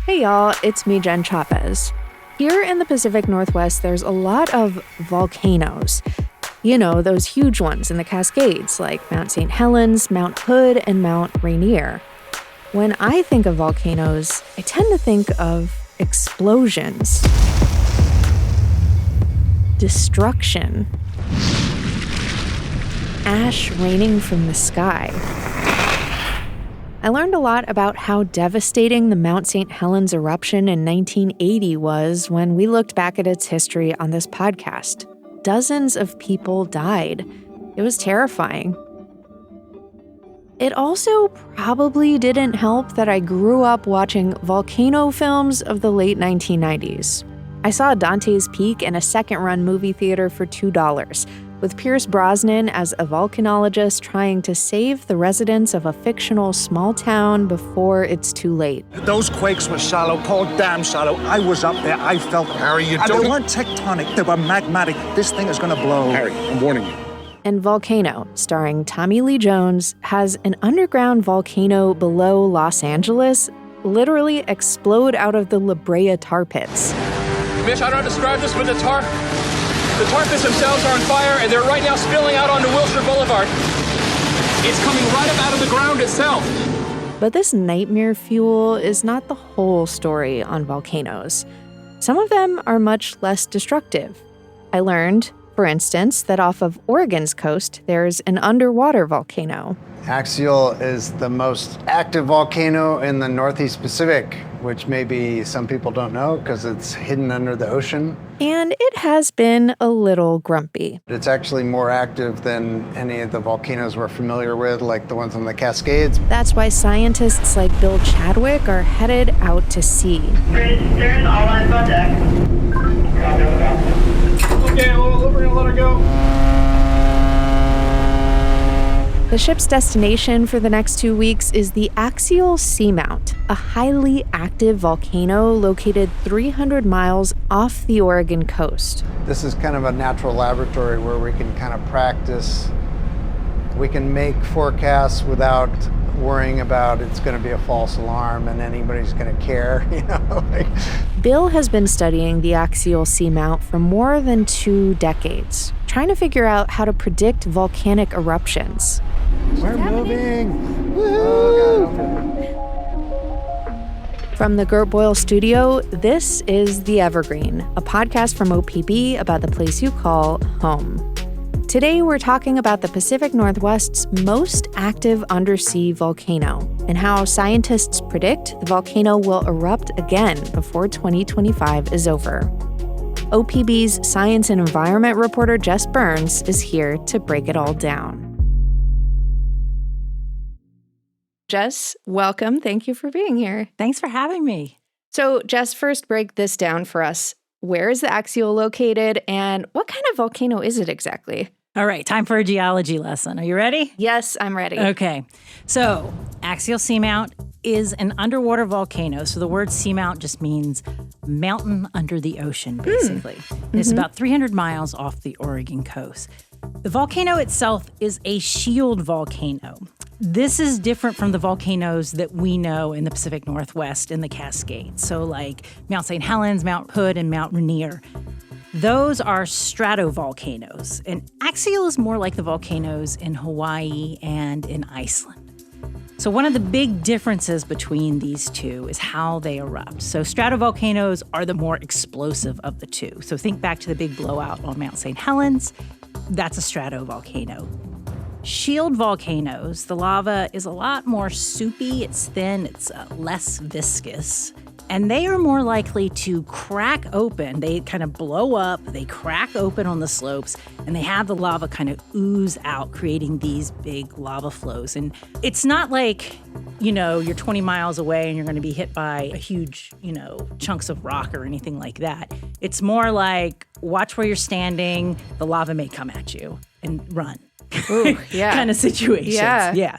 Hey y'all, it's me, Jen Chavez. Here in the Pacific Northwest, there's a lot of volcanoes. You know, those huge ones in the Cascades, like Mount St. Helens, Mount Hood, and Mount Rainier. When I think of volcanoes, I tend to think of explosions, destruction, ash raining from the sky. I learned a lot about how devastating the Mount St. Helens eruption in 1980 was when we looked back at its history on this podcast. Dozens of people died. It was terrifying. It also probably didn't help that I grew up watching volcano films of the late 1990s. I saw Dante's Peak in a second-run movie theater for $2, with Pierce Brosnan as a volcanologist trying to save the residents of a fictional small town before it's too late. Those quakes were shallow, Paul, damn shallow. I was up there, I felt them. Harry, you And don't... they weren't tectonic, they were magmatic. This thing is gonna blow. Harry, I'm warning you. And Volcano, starring Tommy Lee Jones, has an underground volcano below Los Angeles literally explode out of the La Brea tar pits. Mitch, I don't know how to describe this, but the tar pits themselves are on fire, and they're right now spilling out onto Wilshire Boulevard. It's coming right up out of the ground itself. But this nightmare fuel is not the whole story on volcanoes. Some of them are much less destructive. I learned, for instance, that off of Oregon's coast, there's an underwater volcano. Axial is the most active volcano in the Northeast Pacific, which maybe some people don't know because it's hidden under the ocean. And it has been a little grumpy. It's actually more active than any of the volcanoes we're familiar with, like the ones on the Cascades. That's why scientists like Bill Chadwick are headed out to sea. Bridge, stern, all lines on deck. Okay, we're gonna let her go. The ship's destination for the next 2 weeks is the Axial Seamount, a highly active volcano located 300 miles off the Oregon coast. This is kind of a natural laboratory where we can kind of practice. We can make forecasts without worrying about it's going to be a false alarm and anybody's going to care, you know? Bill has been studying the Axial Seamount for more than 2 decades, trying to figure out how to predict volcanic eruptions. We're moving! Woo! From the Gert Boyle studio, this is The Evergreen, a podcast from OPB about the place you call home. Today, we're talking about the Pacific Northwest's most active undersea volcano and how scientists predict the volcano will erupt again before 2025 is over. OPB's science and environment reporter Jess Burns is here to break it all down. Jess, welcome. Thank you for being here. Thanks for having me. So, Jess, first break this down for us. Where is the Axial located, and what kind of volcano is it exactly? All right, time for a geology lesson. Are you ready? Yes, I'm ready. Okay. So, Axial Seamount is an underwater volcano. So the word seamount just means mountain under the ocean, basically. It's about 300 miles off the Oregon coast. The volcano itself is a shield volcano. This is different from the volcanoes that we know in the Pacific Northwest and the Cascades. So like Mount St. Helens, Mount Hood, and Mount Rainier. Those are stratovolcanoes. And Axial is more like the volcanoes in Hawaii and in Iceland. So one of the big differences between these two is how they erupt. So stratovolcanoes are the more explosive of the two. So think back to the big blowout on Mount St. Helens. That's a stratovolcano. Shield volcanoes, the lava is a lot more soupy, it's thin, it's less viscous, and they are more likely to crack open. They kind of blow up, they crack open on the slopes, and they have the lava kind of ooze out, creating these big lava flows. And it's not like, you're 20 miles away and you're going to be hit by a huge, chunks of rock or anything like that. It's more like, watch where you're standing, the lava may come at you, and run. Ooh, yeah. kind of situations. Yeah.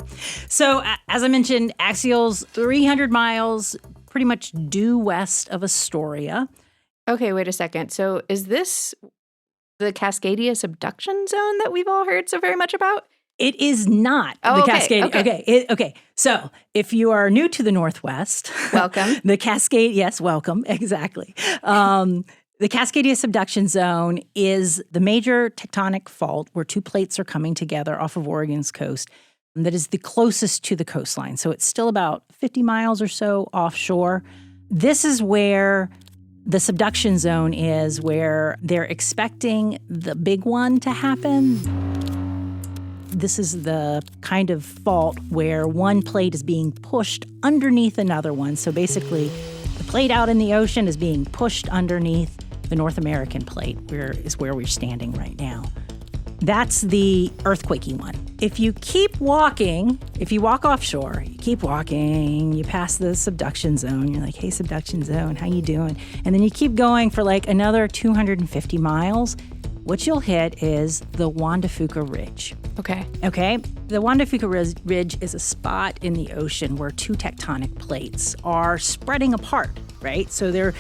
So as I mentioned, Axial's 300 miles, pretty much due west of Astoria. Okay, wait a second. So is this the Cascadia subduction zone that we've all heard so very much about? It is not Oh, the okay, Cascade. okay. Okay. So if you are new to the Northwest, Welcome. the Cascade, yes, welcome, exactly. The Cascadia subduction zone is the major tectonic fault where two plates are coming together off of Oregon's coast that is the closest to the coastline. So it's still about 50 miles or so offshore. This is where the subduction zone is, where they're expecting the big one to happen. This is the kind of fault where one plate is being pushed underneath another one. So basically, the plate out in the ocean is being pushed underneath the North American plate, where we're standing right now. That's the earthquakey one. If you keep walking, if you walk offshore, you keep walking, you pass the subduction zone, you're like, hey, subduction zone, how you doing? And then you keep going for like another 250 miles. What you'll hit is the Juan de Fuca Ridge. Okay. Okay? The Juan de Fuca Ridge is a spot in the ocean where two tectonic plates are spreading apart, right? So they're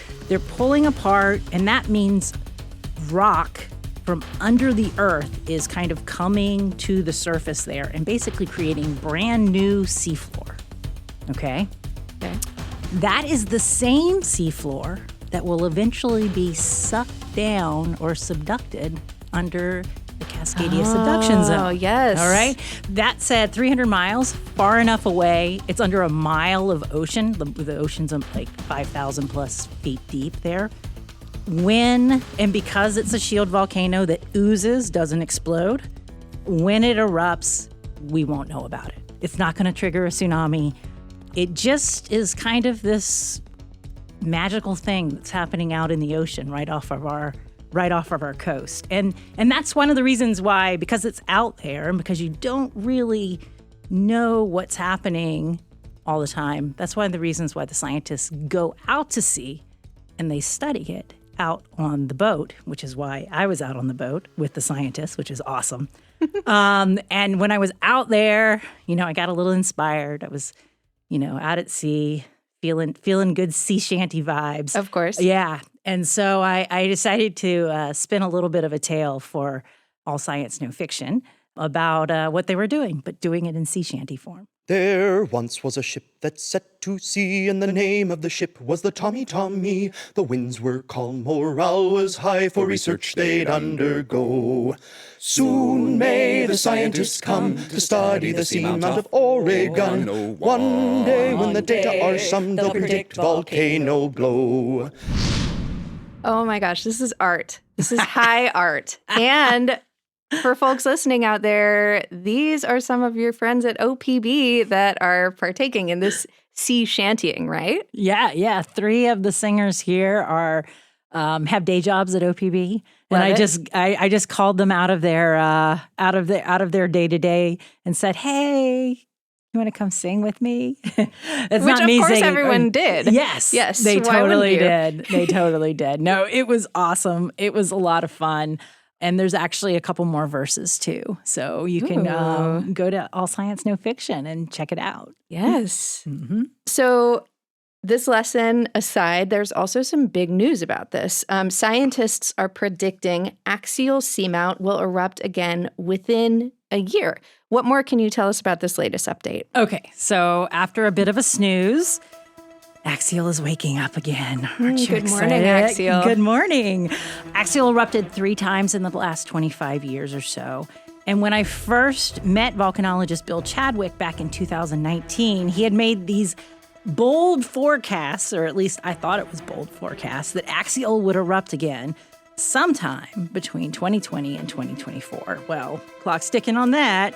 pulling apart, and that means rock from under the earth is kind of coming to the surface there and basically creating brand new seafloor. Okay? Okay. That is the same seafloor that will eventually be sucked down or subducted under the Cascadia subduction zone. Oh, yes. All right? That said, 300 miles, far enough away. It's under a mile of ocean. The ocean's like 5,000 plus feet deep there. And because it's a shield volcano that oozes, doesn't explode, when it erupts, we won't know about it. It's not going to trigger a tsunami. It just is kind of this magical thing that's happening out in the ocean right off of our coast. And that's one of the reasons why, because it's out there and because you don't really know what's happening all the time, that's one of the reasons why the scientists go out to sea and they study it out on the boat, which is why I was out on the boat with the scientists, which is awesome. And when I was out there, I got a little inspired. I was, out at sea, feeling good sea shanty vibes. Of course. Yeah. And so I decided to spin a little bit of a tale for All Science No Fiction about what they were doing, but doing it in sea shanty form. There once was a ship that set to sea, and the name of the ship was the Tommy Tommy. The winds were calm, morale was high, for research they'd undergo. Soon may the scientists come to study the seamount of Oregon. One day when the data are summed, they'll predict volcano glow. Oh my gosh, this is art. This is high art. And for folks listening out there, these are some of your friends at OPB that are partaking in this sea shantying, right? Yeah. 3 of the singers here are have day jobs at OPB, and I just called them out of their day to day and said, "Hey, you want to come sing with me?" It's Which not me of course singing. everyone did. Yes, Why they wouldn't totally you? did. They totally did. No, it was awesome. It was a lot of fun. And there's actually a couple more verses too. So you can go to All Science No Fiction and check it out. Yes. Mm-hmm. So this lesson aside, there's also some big news about this. Scientists are predicting axial seamount will erupt again within a year. What more can you tell us about this latest update? Okay, so after a bit of a snooze, Axial is waking up again. Aren't you Good excited? morning, Axial. Good morning. Axial erupted 3 times in the last 25 years or so. And when I first met volcanologist Bill Chadwick back in 2019, he had made these bold forecasts, or at least I thought it was bold forecasts, that Axial would erupt again sometime between 2020 and 2024. Well, clock's ticking on that.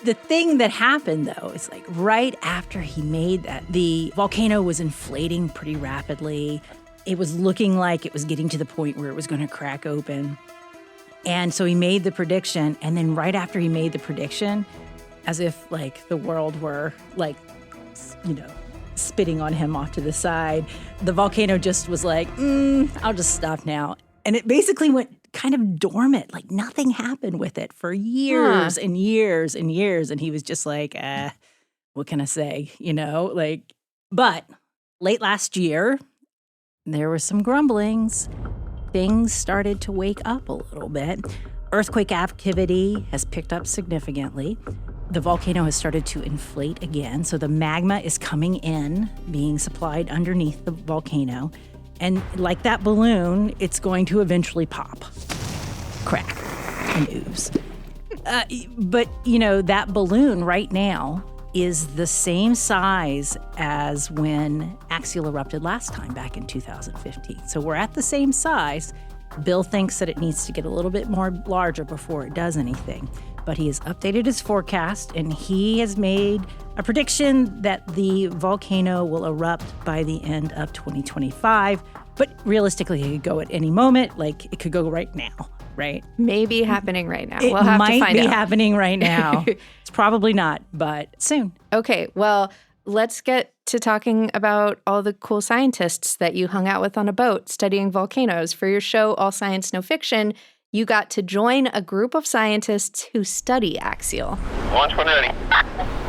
The thing that happened, though, is like right after he made that, the volcano was inflating pretty rapidly. It was looking like it was getting to the point where it was going to crack open. And so he made the prediction. And then right after he made the prediction, as if like the world were like, spitting on him off to the side, the volcano just was like, I'll just stop now. And it basically went kind of dormant, like nothing happened with it for years and years and years. And he was just like, what can I say? But late last year, there were some grumblings. Things started to wake up a little bit. Earthquake activity has picked up significantly. The volcano has started to inflate again, so the magma is coming in, being supplied underneath the volcano. And like that balloon, it's going to eventually pop, crack, and ooze. But, that balloon right now is the same size as when Axial erupted last time back in 2015. So we're at the same size. Bill thinks that it needs to get a little bit more larger before it does anything. But he has updated his forecast, and he has made a prediction that the volcano will erupt by the end of 2025. But realistically, it could go at any moment. Like, it could go right now, right? Maybe happening right now. It we'll have might to find be out. happening right now. It's probably not, but soon. Okay, well, let's get to talking about all the cool scientists that you hung out with on a boat studying volcanoes. For your show, All Science, No Fiction, you got to join a group of scientists who study Axial. Launch when ready.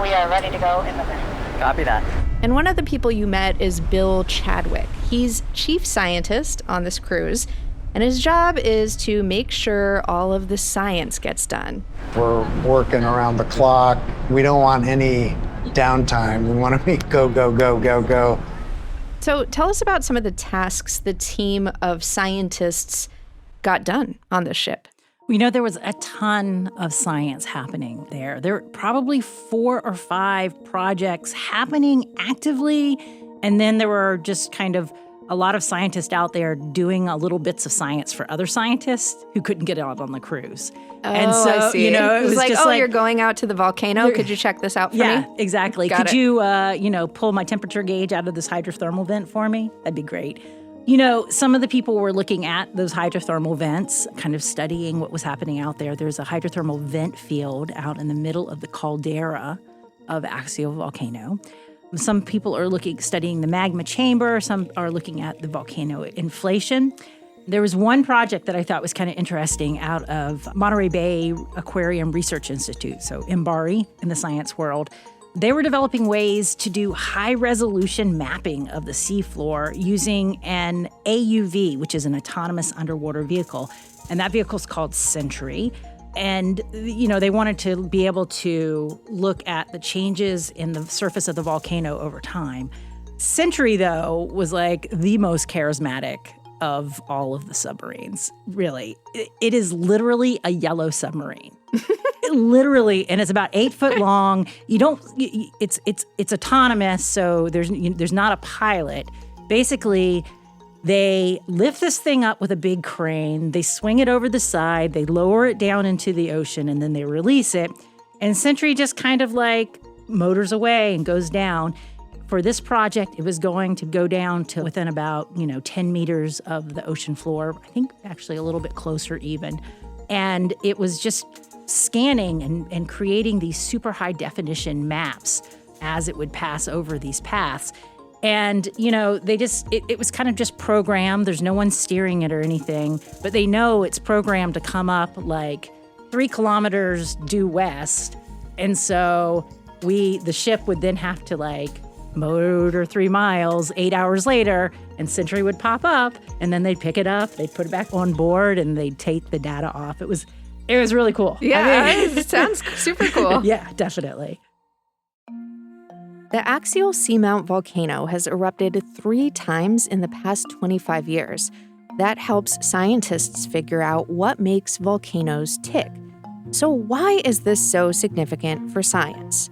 We are ready to go in the mission. Copy that. And one of the people you met is Bill Chadwick. He's chief scientist on this cruise, and his job is to make sure all of the science gets done. We're working around the clock. We don't want any downtime. We want to be go, go, go, go, go. So tell us about some of the tasks the team of scientists got done on this ship. We know there was a ton of science happening there. There were probably 4 or 5 projects happening actively, and then there were just kind of a lot of scientists out there doing little bits of science for other scientists who couldn't get out on the cruise. And so, I see. it was like, just you're going out to the volcano. Could you check this out for me? Yeah, exactly. Got Could it. you, pull my temperature gauge out of this hydrothermal vent for me? That'd be great. Some of the people were looking at those hydrothermal vents, kind of studying what was happening out there. There's a hydrothermal vent field out in the middle of the caldera of Axial volcano. Some people are studying the magma chamber. Some are looking at the volcano inflation. There was one project that I thought was kind of interesting out of Monterey Bay Aquarium Research Institute, so MBARI in the science world. They were developing ways to do high-resolution mapping of the seafloor using an AUV, which is an autonomous underwater vehicle. And that vehicle is called Sentry. And, they wanted to be able to look at the changes in the surface of the volcano over time. Sentry, though, was like the most charismatic of all of the submarines. Really. It is literally a yellow submarine. Literally, and it's about 8 foot long. It's autonomous, so there's not a pilot. Basically, they lift this thing up with a big crane, they swing it over the side, they lower it down into the ocean, and then they release it. And Sentry just kind of like motors away and goes down. For this project, it was going to go down to within about, 10 meters of the ocean floor. I think actually a little bit closer even. And it was just scanning and creating these super high definition maps as it would pass over these paths. And, it was kind of just programmed. There's no one steering it or anything, but they know it's programmed to come up like 3 kilometers due west. And so the ship would then have to motor 3 miles 8 hours later, and Sentry would pop up, and then they'd pick it up, they'd put it back on board, and they'd take the data off. It was really cool. Yeah, it sounds super cool. Yeah, definitely. The Axial Seamount volcano has erupted 3 times in the past 25 years. That helps scientists figure out what makes volcanoes tick. So why is this so significant for science?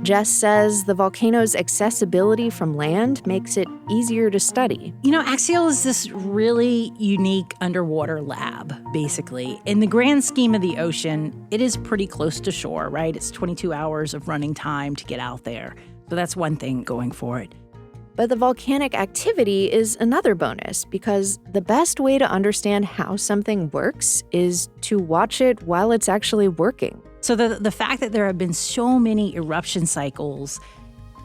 Jess says the volcano's accessibility from land makes it easier to study. Axial is this really unique underwater lab, basically. In the grand scheme of the ocean, it is pretty close to shore, right? It's 22 hours of running time to get out there. So that's one thing going for it. But the volcanic activity is another bonus because the best way to understand how something works is to watch it while it's actually working. So the fact that there have been so many eruption cycles,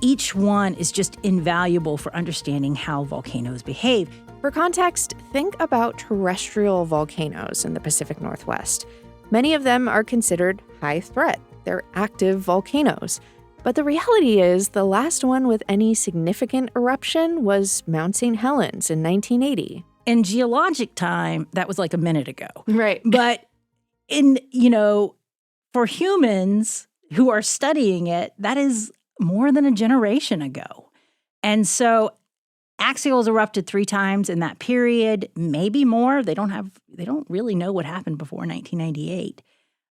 each one is just invaluable for understanding how volcanoes behave. For context, think about terrestrial volcanoes in the Pacific Northwest. Many of them are considered high threat. They're active volcanoes. But the reality is the last one with any significant eruption was Mount St. Helens in 1980. In geologic time, that was like a minute ago. Right. But And, for humans who are studying it, that is more than a generation ago. And so axials erupted 3 times in that period, maybe more. They don't really know what happened before 1998.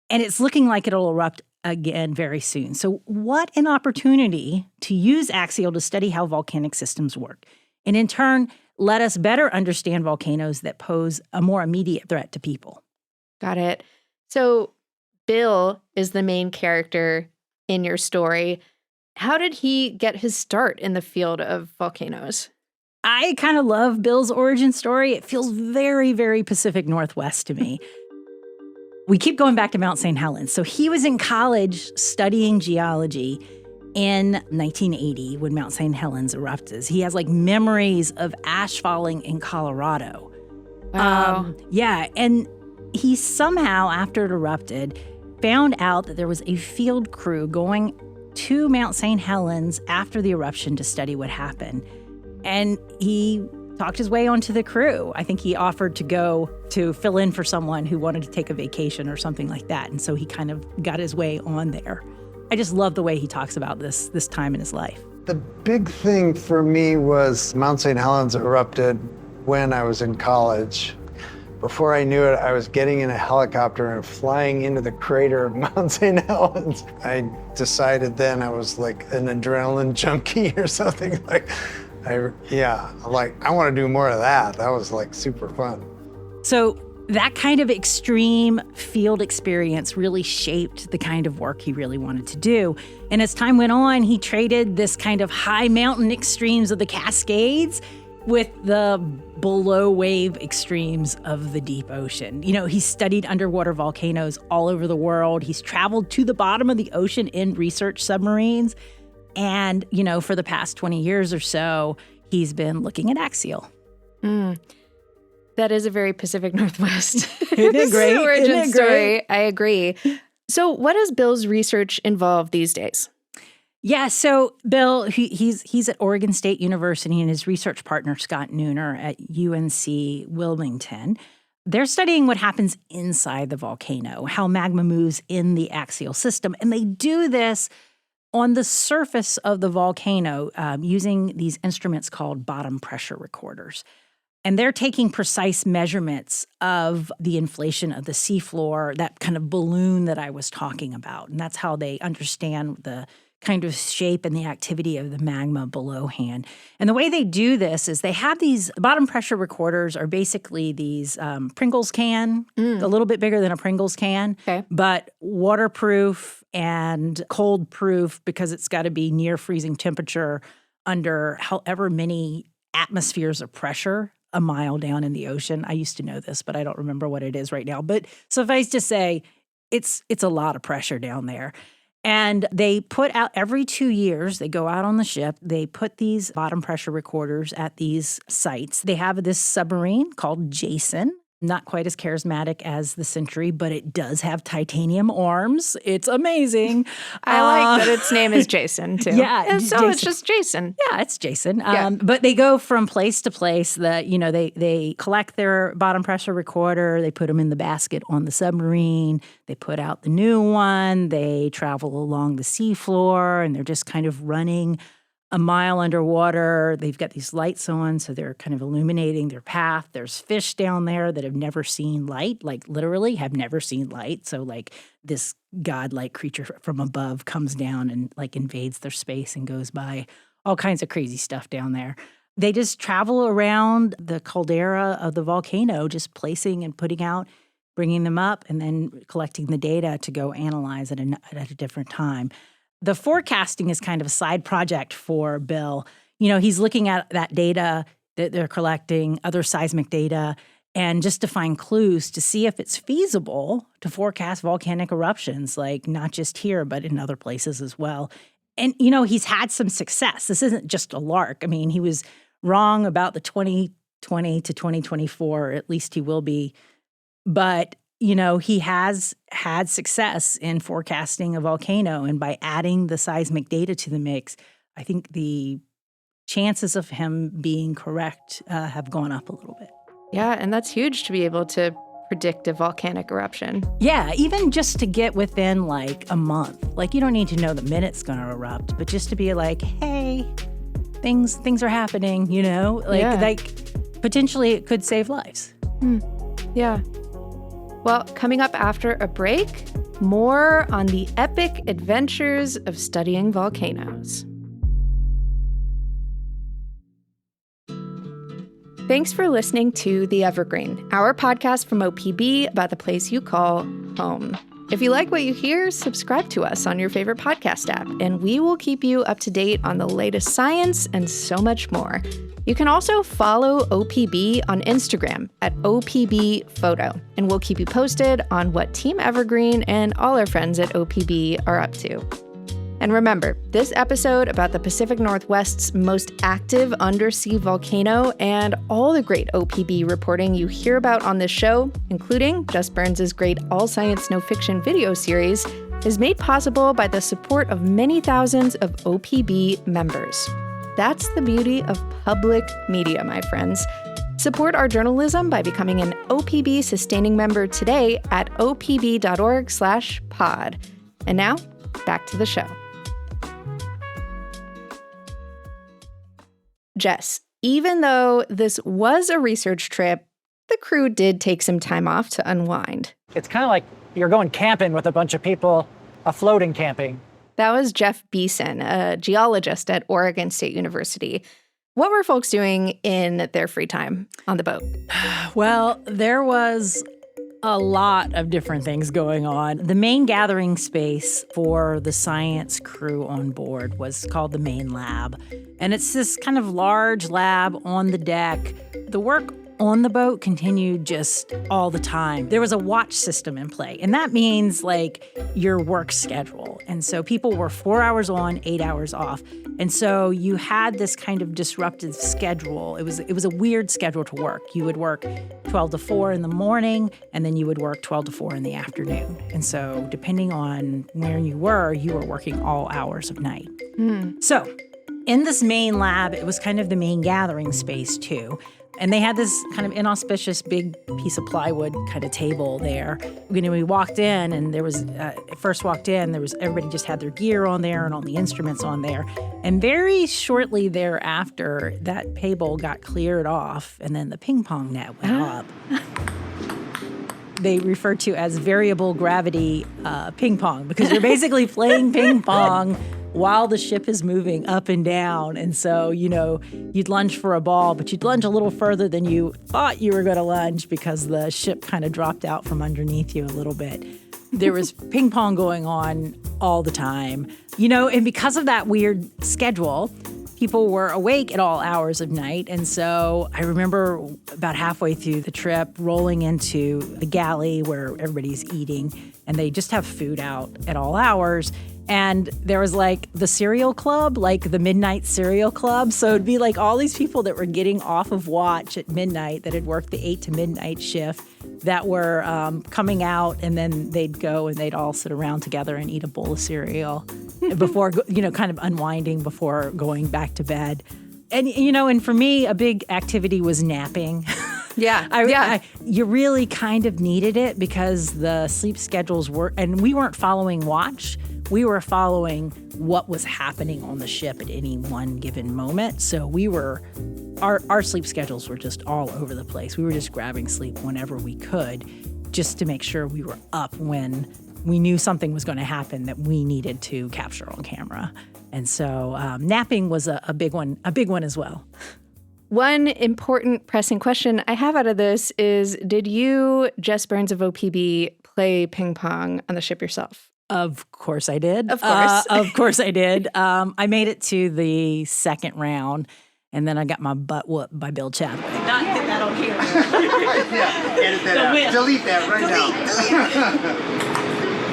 And it's looking like it'll erupt again very soon. So what an opportunity to use axial to study how volcanic systems work. And in turn, let us better understand volcanoes that pose a more immediate threat to people. Got it. So Bill is the main character in your story. How did he get his start in the field of volcanoes? I kind of love Bill's origin story. It feels very, very Pacific Northwest to me. We keep going back to Mount St. Helens. So he was in college studying geology in 1980 when Mount St. Helens erupted. He has memories of ash falling in Colorado. Wow. Yeah, and he somehow, after it erupted, found out that there was a field crew going to Mount St. Helens after the eruption to study what happened. And he talked his way onto the crew. I think he offered to go to fill in for someone who wanted to take a vacation or something like that. And so he kind of got his way on there. I just love the way he talks about this time in his life. The big thing for me was Mount St. Helens erupted when I was in college. Before I knew it, I was getting in a helicopter and flying into the crater of Mount St. Helens. I decided then I was like an adrenaline junkie or something. I want to do more of that. That was super fun. So that kind of extreme field experience really shaped the kind of work he really wanted to do. And as time went on, he traded this kind of high mountain extremes of the Cascades with the below wave extremes of the deep ocean. He's studied underwater volcanoes all over the world. He's traveled to the bottom of the ocean in research submarines. And, for the past 20 years or so, he's been looking at axial. That is a very Pacific Northwest Isn't it great? origin story. I agree. So what does Bill's research involve these days? Yeah, so Bill, he's at Oregon State University, and his research partner, Scott Nooner, at UNC Wilmington. They're studying what happens inside the volcano, how magma moves in the axial system. And they do this on the surface of the volcano using these instruments called bottom pressure recorders. And they're taking precise measurements of the inflation of the seafloor, that kind of balloon that I was talking about. And that's how they understand the kind of shape and the activity of the magma belowhand. And the way they do this is they have these bottom pressure recorders are basically these Pringles can, a little bit bigger than a Pringles can, but waterproof and cold proof because it's got to be near freezing temperature under however many atmospheres of pressure a mile down in the ocean. I used to know this, but I don't remember what it is right now. But suffice to say, it's a lot of pressure down there. And they put out every 2 years, they go out on the ship, they put these bottom pressure recorders at these sites. They have this submarine called Jason, not quite as charismatic as the Century, but it does have titanium arms. It's amazing. I like that its name is Jason, too. Yeah. And so Jason. it's just Jason. Yeah, it's Jason. Yeah. But they go from place to place. They collect their bottom pressure recorder. They put them in the basket on the submarine. They put out the new one. They travel along the seafloor, and they're just kind of running a mile underwater. They've got these lights on, so they're kind of illuminating their path. There's fish down there that have never seen light, literally have never seen light. So this godlike creature from above comes down and invades their space and goes by. All kinds of crazy stuff down there. They just travel around the caldera of the volcano, just placing and putting out, bringing them up, and then collecting the data to go analyze at a different time. The forecasting is kind of a side project for Bill. He's looking at that data that they're collecting, other seismic data, and just to find clues to see if it's feasible to forecast volcanic eruptions, not just here, but in other places as well. And, he's had some success. This isn't just a lark. I mean, he was wrong about the 2020 to 2024, at least he will be. But he has had success in forecasting a volcano, and by adding the seismic data to the mix, I think the chances of him being correct have gone up a little bit. Yeah, and that's huge to be able to predict a volcanic eruption. Yeah, even just to get within like a month. Like you don't need to know the minute it's going to erupt, but just to be like, hey, things are happening, you know? Like potentially it could save lives. Yeah. Well, coming up after a break, more on the epic adventures of studying volcanoes. Thanks for listening to The Evergreen, our podcast from OPB about the place you call home. If you like what you hear, subscribe to us on your favorite podcast app, and we will keep you up to date on the latest science and so much more. You can also follow OPB on Instagram at OPB Photo, and we'll keep you posted on what Team Evergreen and all our friends at OPB are up to. And remember, this episode about the Pacific Northwest's most active undersea volcano and all the great OPB reporting you hear about on this show, including Jess Burns' great All Science No Fiction video series, is made possible by the support of many thousands of OPB members. That's the beauty of public media, my friends. Support our journalism by becoming an OPB sustaining member today at opb.org/pod. And now, back to the show. Jess, even though this was a research trip, the crew did take some time off to unwind. It's kind of like you're going camping with a bunch of people, a floating camping. That was Jeff Beeson, a geologist at Oregon State University. What were folks doing in their free time on the boat? Well, there was a lot of different things going on. The main gathering space for the science crew on board was called the main lab. And it's this kind of large lab on the deck. The work on the boat continued just all the time. There was a watch system in play, and that means like your work schedule. And so people were 4 hours on, 8 hours off. And so you had this kind of disruptive schedule. It was a weird schedule to work. You would work 12 to 4 in the morning, and then you would work 12 to 4 in the afternoon. And so depending on where you were working all hours of night. So in this main lab, it was kind of the main gathering space too. And they had this kind of inauspicious big piece of plywood kind of table there. When we walked in, and everybody just had their gear on there and all the instruments on there. And very shortly thereafter, that table got cleared off, and then the ping pong net went up. They refer to as variable gravity ping pong, because you're basically playing ping pong while the ship is moving up and down. And so, you'd lunge for a ball, but you'd lunge a little further than you thought you were going to lunge because the ship kind of dropped out from underneath you a little bit. There was ping pong going on all the time, and because of that weird schedule, people were awake at all hours of night. And so I remember about halfway through the trip rolling into the galley where everybody's eating, and they just have food out at all hours. And there was like the cereal club, like the midnight cereal club. So it'd be like all these people that were getting off of watch at midnight that had worked the 8 to midnight shift that were coming out, and then they'd go and they'd all sit around together and eat a bowl of cereal before, kind of unwinding before going back to bed. And, and for me, a big activity was napping. Yeah. You really kind of needed it because the sleep schedules and we weren't following watch. We were following what was happening on the ship at any one given moment. So our sleep schedules were just all over the place. We were just grabbing sleep whenever we could, just to make sure we were up when we knew something was going to happen that we needed to capture on camera. And so napping was a big one as well. One important pressing question I have out of this is, did you, Jess Burns of OPB, play ping pong on the ship yourself? Of course I did. Of course. Of course I did. I made it to the second round, and then I got my butt whooped by Bill Chadwick. Not get that on camera. Edit that out. Delete that right now.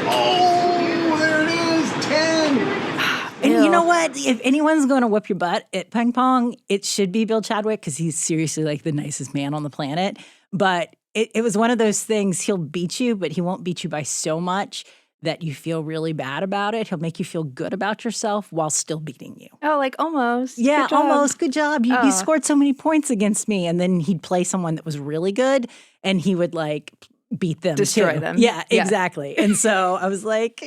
Oh, there it is, 10. And you know what? If anyone's going to whip your butt at ping pong, it should be Bill Chadwick, because he's seriously like the nicest man on the planet. But it was one of those things, he'll beat you, but he won't beat you by so much that you feel really bad about it. He'll make you feel good about yourself while still beating you. Oh, like almost. Yeah, Good job. almost. Good job. You scored so many points against me. And then he'd play someone that was really good, and he would like beat them, Destroy too. them. Yeah, Yeah. exactly. And so I was like,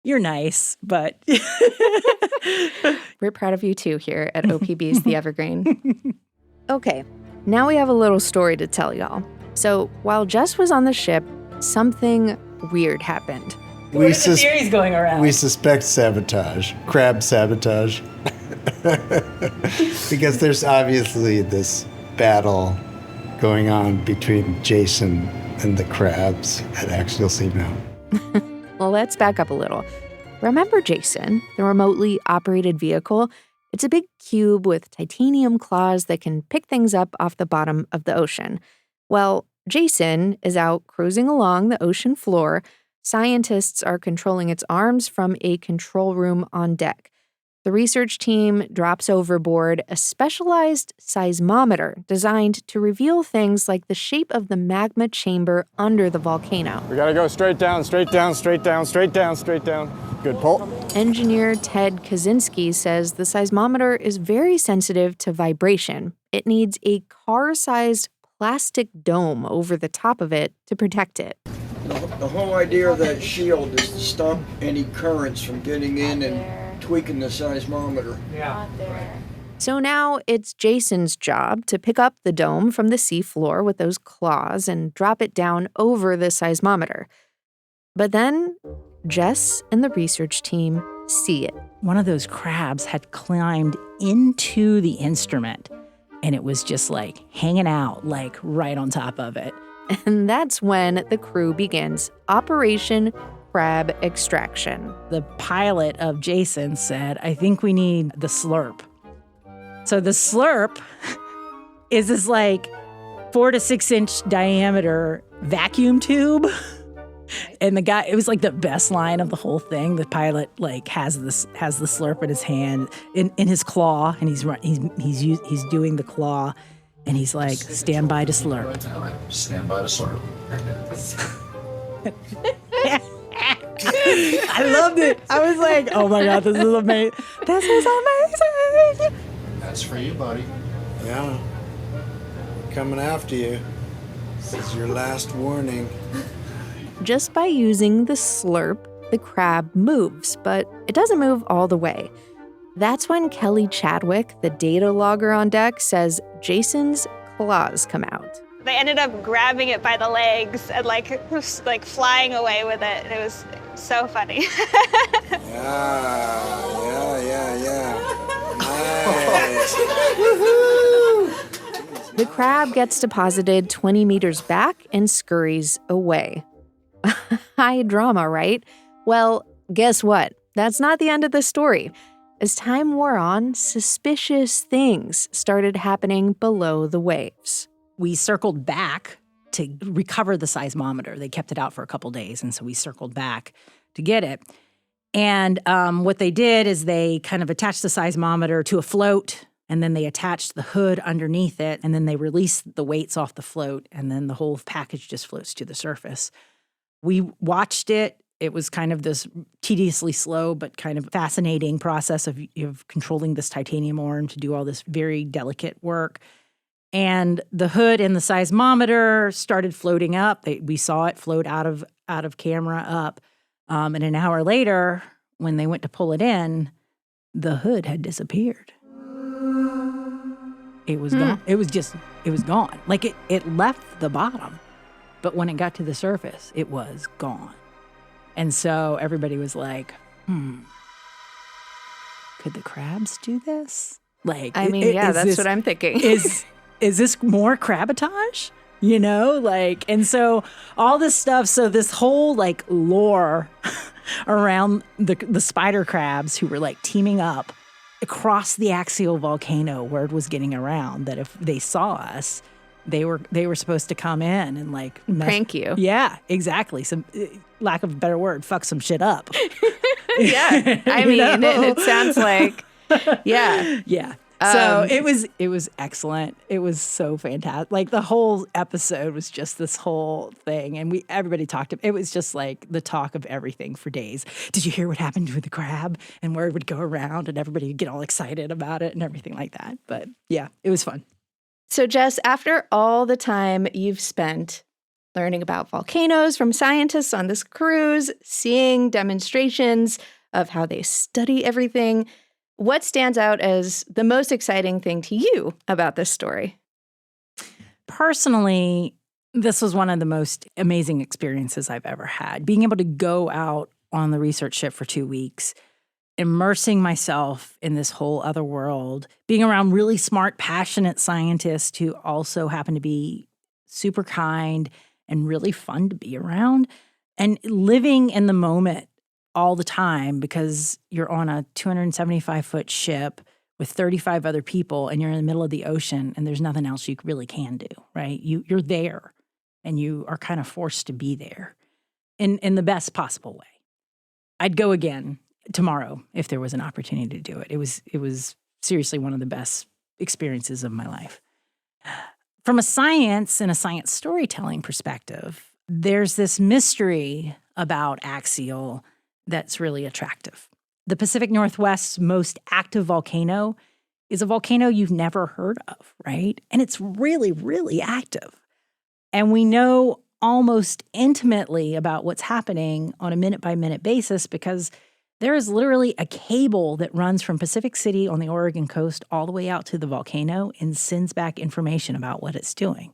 you're nice, but We're proud of you too here at OPB's The Evergreen. Okay, now we have a little story to tell y'all. So while Jess was on the ship, something weird happened. What are the theories going around? We suspect sabotage, crab sabotage. Because there's obviously this battle going on between Jason and the crabs at Axial Seamount. Well, let's back up a little. Remember Jason, the remotely operated vehicle? It's a big cube with titanium claws that can pick things up off the bottom of the ocean. Well, Jason is out cruising along the ocean floor. Scientists are controlling its arms from a control room on deck. The research team drops overboard a specialized seismometer designed to reveal things like the shape of the magma chamber under the volcano. We gotta go straight down, straight down, straight down, straight down, straight down. Good pull. Engineer Ted Kaczynski says the seismometer is very sensitive to vibration. It needs a car-sized plastic dome over the top of it to protect it. The whole idea of that shield is to stop any currents from getting in and tweaking the seismometer. Yeah. So now it's Jason's job to pick up the dome from the seafloor with those claws and drop it down over the seismometer. But then Jess and the research team see it. one of those crabs had climbed into the instrument, and it was just like hanging out, like right on top of it. And that's when the crew begins Operation Crab Extraction. The pilot of Jason said, I think we need the slurp. So the slurp is this like 4 to 6 inch diameter vacuum tube. And the guy, it was like the best line of the whole thing. The pilot like has the slurp in his hand, in his claw, and he's doing the claw, and he's like, stand by to slurp. Stand by to slurp. I loved it. I was like, oh my God, this is amazing. This is amazing. That's for you, buddy. Yeah. Coming after you. This is your last warning. Just by using the slurp, the crab moves, but it doesn't move all the way. That's when Kelly Chadwick, the data logger on deck, says Jason's claws come out. They ended up grabbing it by the legs and like flying away with it. It was so funny. Yeah. Nice. The crab gets deposited 20 meters back and scurries away. High drama, right? Well, guess what? That's not the end of the story. As time wore on, suspicious things started happening below the waves. We circled back to recover the seismometer. They kept it out for a couple days, and so we circled back to get it. And what they did is they kind of attached the seismometer to a float, and then they attached the hood underneath it, and then they released the weights off the float, and then the whole package just floats to the surface. We watched it. It was kind of this tediously slow but kind of fascinating process of controlling this titanium arm to do all this very delicate work. And the hood and the seismometer started floating up. We saw it float out of camera up. And an hour later, when they went to pull it in, the hood had disappeared. It was gone. It was gone. Like it left the bottom. But when it got to the surface, it was gone. And so everybody was like, could the crabs do this? Like, that's what I'm thinking. Is this more crabotage? You know, like, and so all this stuff. So this whole like lore around the spider crabs who were like teaming up across the axial volcano, word was getting around that if they saw us, they were supposed to come in and like prank you. Yeah, exactly. Some lack of a better word, fuck some shit up. Yeah, I mean, it sounds like, yeah. Yeah. So it was excellent. It was so fantastic. Like the whole episode was just this whole thing, and everybody talked. It was just like the talk of everything for days. Did you hear what happened with the crab? And word would go around, and everybody would get all excited about it and everything like that. But yeah, it was fun. So Jess, after all the time you've spent learning about volcanoes from scientists on this cruise, seeing demonstrations of how they study everything. What stands out as the most exciting thing to you about this story? Personally, this was one of the most amazing experiences I've ever had. Being able to go out on the research ship for 2 weeks, immersing myself in this whole other world, being around really smart, passionate scientists who also happen to be super kind and really fun to be around, and living in the moment all the time because you're on a 275-foot ship with 35 other people and you're in the middle of the ocean and there's nothing else you really can do, right? You're there and you are kind of forced to be there in the best possible way. I'd go again tomorrow if there was an opportunity to do it. It was seriously one of the best experiences of my life. From a science and a science storytelling perspective, there's this mystery about Axial that's really attractive. The Pacific Northwest's most active volcano is a volcano you've never heard of, right? And it's really, really active. And we know almost intimately about what's happening on a minute-by-minute basis because there is literally a cable that runs from Pacific City on the Oregon coast all the way out to the volcano and sends back information about what it's doing.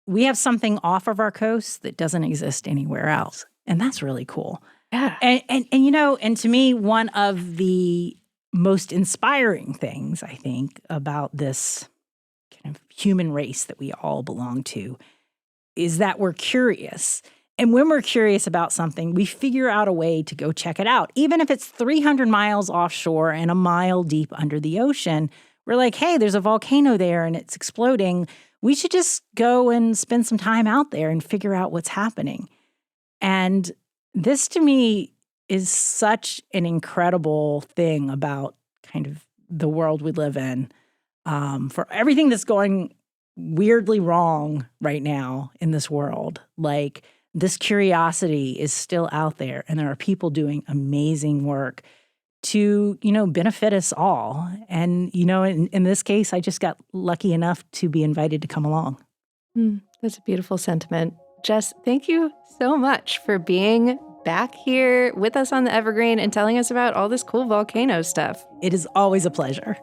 We have something off of our coast that doesn't exist anywhere else, and that's really cool. Yeah. And to me, one of the most inspiring things, I think, about this kind of human race that we all belong to is that we're curious. And when we're curious about something, we figure out a way to go check it out. Even if it's 300 miles offshore and a mile deep under the ocean, we're like, hey, there's a volcano there and it's exploding. We should just go and spend some time out there and figure out what's happening. And this, to me, is such an incredible thing about kind of the world we live in. For everything that's going weirdly wrong right now in this world, like this curiosity is still out there, and there are people doing amazing work to, benefit us all. And, in this case, I just got lucky enough to be invited to come along. That's a beautiful sentiment. Jess, thank you so much for being back here with us on the Evergreen and telling us about all this cool volcano stuff. It is always a pleasure.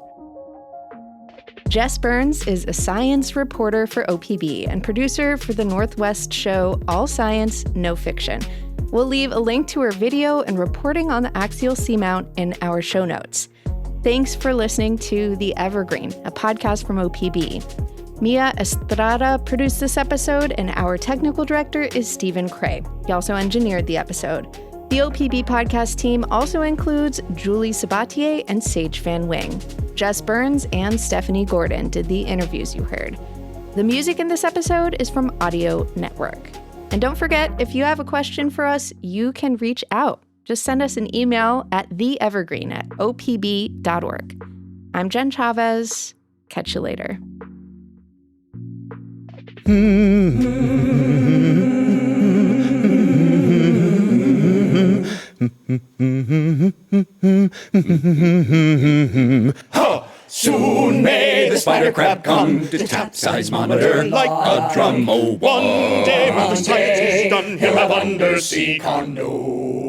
Jess Burns is a science reporter for OPB and producer for the Northwest show All Science, No Fiction. We'll leave a link to her video and reporting on the axial seamount in our show notes. Thanks for listening to The Evergreen, a podcast from OPB. Mia Estrada produced this episode, and our technical director is Stephen Cray. He also engineered the episode. The OPB podcast team also includes Julie Sabatier and Sage Van Wing. Jess Burns and Stephanie Gordon did the interviews you heard. The music in this episode is from Audio Network. And don't forget, if you have a question for us, you can reach out. Just send us an email at theevergreen@opb.org. I'm Jen Chavez. Catch you later. Soon may the spider crab come to tap seismometer like a drum. Oh, one day when the science is done, he'll have undersea condo.